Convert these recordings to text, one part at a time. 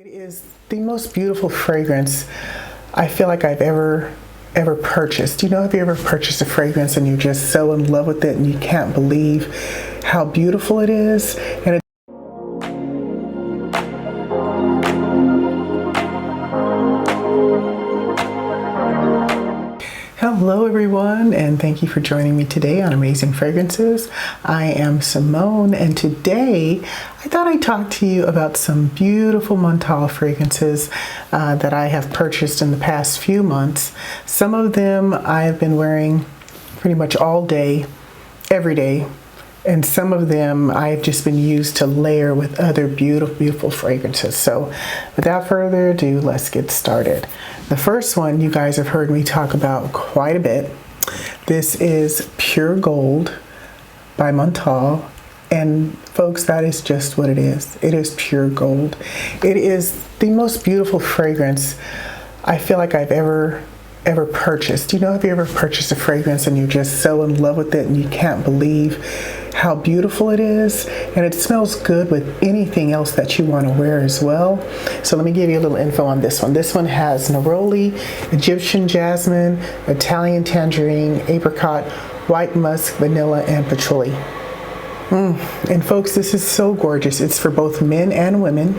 It is the most beautiful fragrance I feel like I've ever purchased. You know, have you ever purchased a fragrance and you're just so in love with it and you can't believe how beautiful it is? And hello everyone, and thank you for joining me today on Amazing Fragrances. I am Simone, and today I thought I'd talk to you about some beautiful Montale fragrances that I have purchased in the past few months. Some of them I've been wearing pretty much all day, every day, and some of them I've just been used to layer with other beautiful fragrances. So without further ado, let's get started. The first one you guys have heard me talk about quite a bit. This is Pure Gold by Montale. And folks, that is just what it is. It is pure gold. It is the most beautiful fragrance I feel like I've ever purchased. You know, have you ever purchased a fragrance and you're just so in love with it and you can't believe how beautiful it is? And it smells good with anything else that you want to wear as well. So let me give you a little info on this one. This one has neroli, Egyptian jasmine, Italian tangerine, apricot, white musk, vanilla, and patchouli. And folks, this is so gorgeous. It's for both men and women.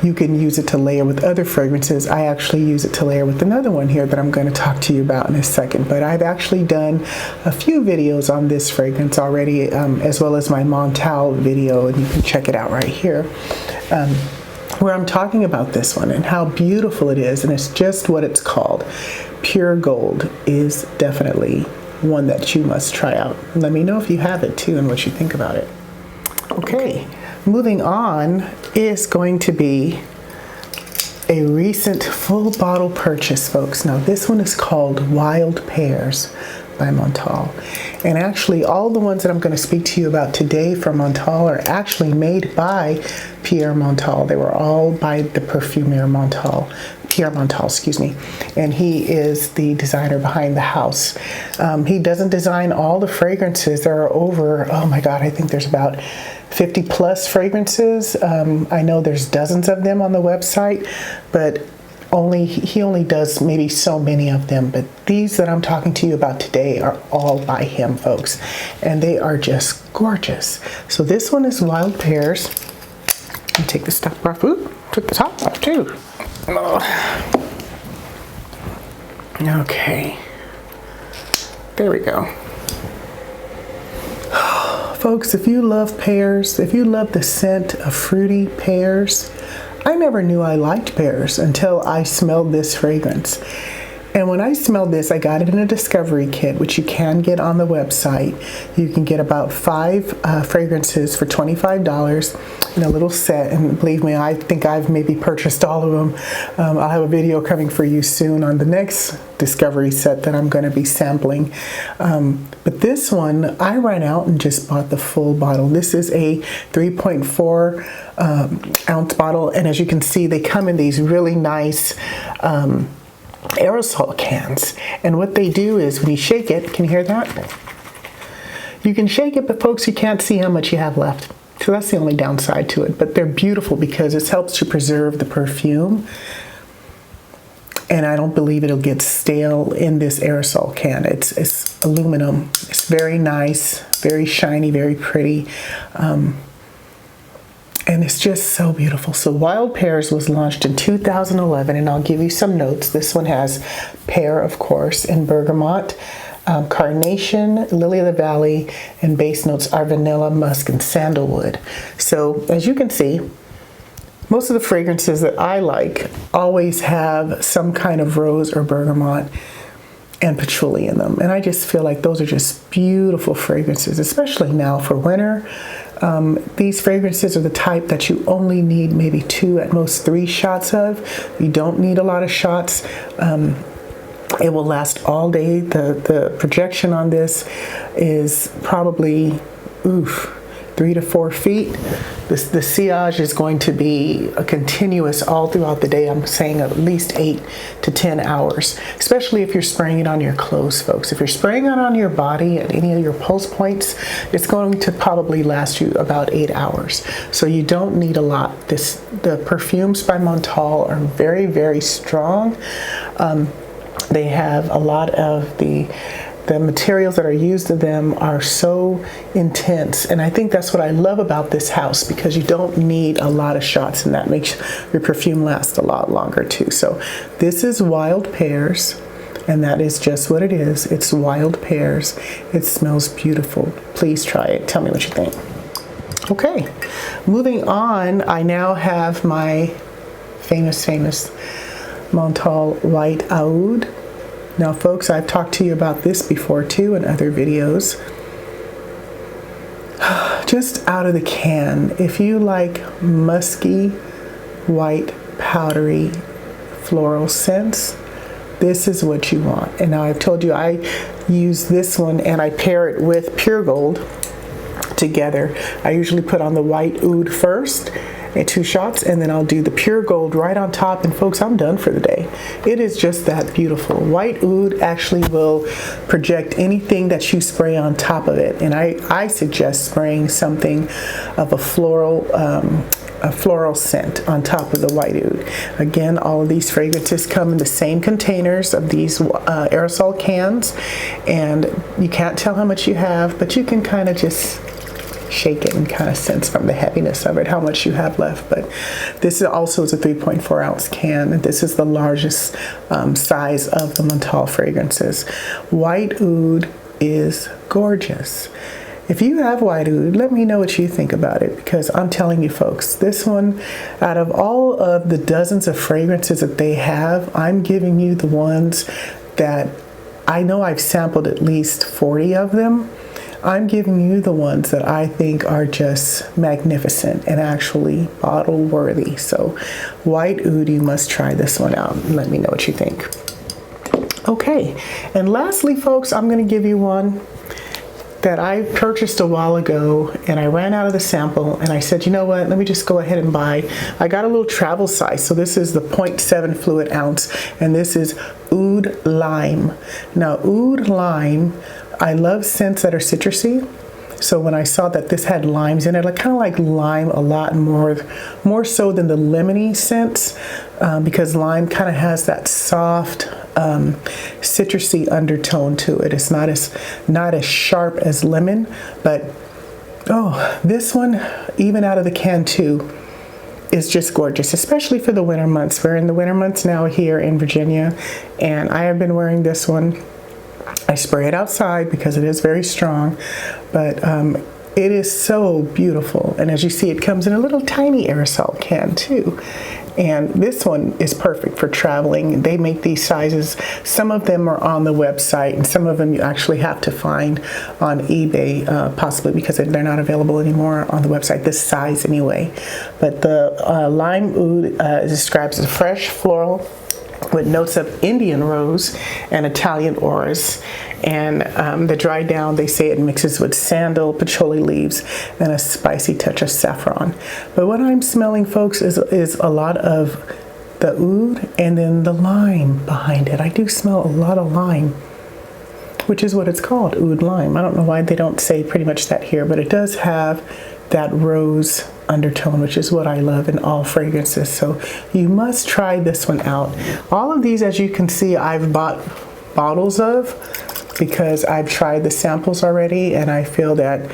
You can use it to layer with other fragrances. I actually use it to layer with another one here that I'm going to talk to you about in a second. But I've actually done a few videos on this fragrance already, as well as my Montale video, and you can check it out right here, where I'm talking about this one and how beautiful it is. And it's just what it's called. Pure Gold is definitely one that you must try out. Let me know if you have it too and what you think about it. Okay. Moving on is going to be a recent full bottle purchase, folks. Now this one is called Wild Pears by Montale. And actually all the ones that I'm going to speak to you about today from Montale are actually made by Pierre Montale. They were all by the perfumer Montale. Pierre Montale, excuse me, and he is the designer behind the house. He doesn't design all the fragrances. There are over, oh my God, I think there's about 50 plus fragrances. I know there's dozens of them on the website, but he only does maybe so many of them. But these that I'm talking to you about today are all by him, folks, and they are just gorgeous. So this one is Wild Pears. Let me take the top off. Ooh, took the top off too. Okay, there we go. Folks, if you love pears, if you love the scent of fruity pears, I never knew I liked pears until I smelled this fragrance. And when I smelled this, I got it in a discovery kit, which you can get on the website. You can get about 5 fragrances for $25 in a little set. And believe me, I think I've maybe purchased all of them. I'll have a video coming for you soon on the next discovery set that I'm going to be sampling. But this one, I ran out and just bought the full bottle. This is a 3.4 ounce bottle. And as you can see, they come in these really nice aerosol cans, and what they do is when you shake it, can you hear that? You can shake it, but folks, you can't see how much you have left. So that's the only downside to it, but they're beautiful because it helps to preserve the perfume, and I don't believe it'll get stale in this aerosol can. It's aluminum. It's very nice, very shiny, very pretty. And it's just so beautiful. So Wild Pears was launched in 2011, and I'll give you some notes. This one has pear, of course, and bergamot, carnation, lily of the valley, and base notes are vanilla, musk, and sandalwood. So as you can see, most of the fragrances that I like always have some kind of rose or bergamot and patchouli in them. And I just feel like those are just beautiful fragrances, especially now for winter. These fragrances are the type that you only need maybe 2, at most 3 shots of. You don't need a lot of shots. It will last all day. The projection on this is probably, 3 to 4 feet. The sillage is going to be a continuous all throughout the day. I'm saying at least 8 to 10 hours, especially if you're spraying it on your clothes, folks. If you're spraying it on your body at any of your pulse points, it's going to probably last you about 8 hours. So you don't need a lot. The perfumes by Montale are very, very strong. They have a lot of the materials that are used in them are so intense, and I think that's what I love about this house, because you don't need a lot of shots, and that makes your perfume last a lot longer too. So this is Wild Pears, and that is just what it is. It's Wild Pears. It smells beautiful. Please try it. Tell me what you think. Okay, moving on, I now have my famous Montale White Aoud. Now folks, I've talked to you about this before too in other videos. Just out of the can, if you like musky, white, powdery, floral scents, this is what you want. And now I've told you I use this one and I pair it with Pure Gold together. I usually put on the white Oud first, and 2 shots, and then I'll do the Pure Gold right on top, and folks, I'm done for the day. It is just that beautiful. White Oud actually will project anything that you spray on top of it, and I suggest spraying something of a floral scent on top of the white Oud. Again, all of these fragrances come in the same containers of these aerosol cans, and you can't tell how much you have, but you can kind of just shake it and kind of sense from the heaviness of it how much you have left. But this is also a 3.4 ounce can, and this is the largest size of the Montale fragrances. White Oud is gorgeous. If you have White Oud, let me know what you think about it, because I'm telling you folks, this one, out of all of the dozens of fragrances that they have, I'm giving you the ones that I know. I've sampled at least 40 of them. I'm giving you the ones that I think are just magnificent and actually bottle worthy. So White Oud, you must try this one out and let me know what you think. Okay, and lastly folks, I'm going to give you one that I purchased a while ago, and I ran out of the sample, and I said, you know what, let me just go ahead and buy. I got a little travel size, so this is the 0.7 fluid ounce, and this is Oud Lime. Now Oud Lime, I love scents that are citrusy, so when I saw that this had limes in it, I kind of like lime a lot more so than the lemony scents, because lime kind of has that soft citrusy undertone to it. It's not as sharp as lemon, but oh, this one, even out of the can too, is just gorgeous, especially for the winter months. We're in the winter months now here in Virginia, and I have been wearing this one. I spray it outside because it is very strong, but it is so beautiful. And as you see, it comes in a little tiny aerosol can too. And this one is perfect for traveling. They make these sizes. Some of them are on the website, and some of them you actually have to find on eBay, possibly because they're not available anymore on the website, this size anyway. But the Lime Oud describes as fresh floral with notes of Indian rose and Italian orris. And the dry down, they say it mixes with sandal, patchouli leaves, and a spicy touch of saffron. But what I'm smelling, folks, is a lot of the oud and then the lime behind it. I do smell a lot of lime, which is what it's called, Oud Lime. I don't know why they don't say pretty much that here, but it does have that rose undertone, which is what I love in all fragrances. So you must try this one out. All of these, as you can see, I've bought bottles of because I've tried the samples already, and I feel that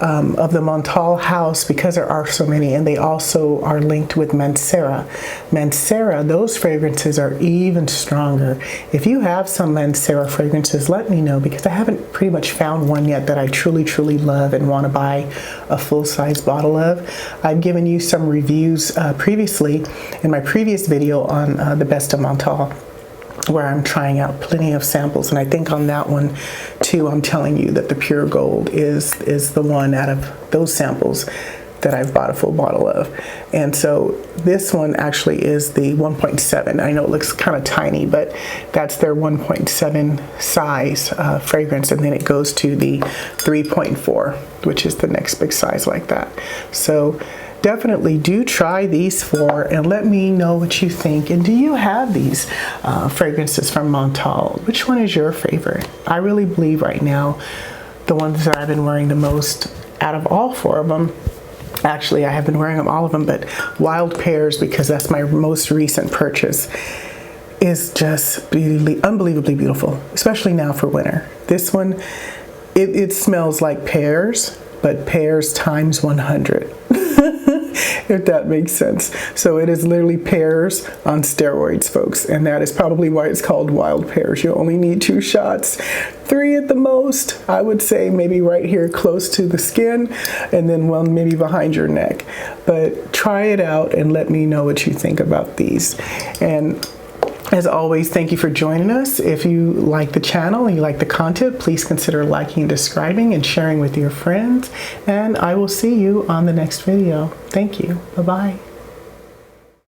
of the Montale house, because there are so many, and they also are linked with Mancera. Mancera, those fragrances are even stronger. If you have some Mancera fragrances, let me know, because I haven't pretty much found one yet that I truly, truly love and want to buy a full-size bottle of. I've given you some reviews previously in my previous video on the Best of Montale, where I'm trying out plenty of samples, and I think on that one too, I'm telling you that the Pure Gold is the one out of those samples that I've bought a full bottle of. And so this one actually is the 1.7. I know it looks kind of tiny, but that's their 1.7 size fragrance, and then it goes to the 3.4, which is the next big size like that. So definitely do try these four and let me know what you think. And do you have these fragrances from Montale? Which one is your favorite? I really believe right now the ones that I've been wearing the most out of all four of them, actually I have been wearing them, all of them, but Wild Pears, because that's my most recent purchase, is just unbelievably beautiful, especially now for winter. This one, it smells like pears, but pears times 100. If that makes sense. So it is literally pears on steroids, folks, and that is probably why it's called Wild Pears. You only need 2 shots, 3 at the most, I would say, maybe right here close to the skin, and then one maybe behind your neck. But try it out and let me know what you think about these. And as always, thank you for joining us. If you like the channel and you like the content, please consider liking, subscribing, and sharing with your friends. And I will see you on the next video. Thank you. Bye-bye.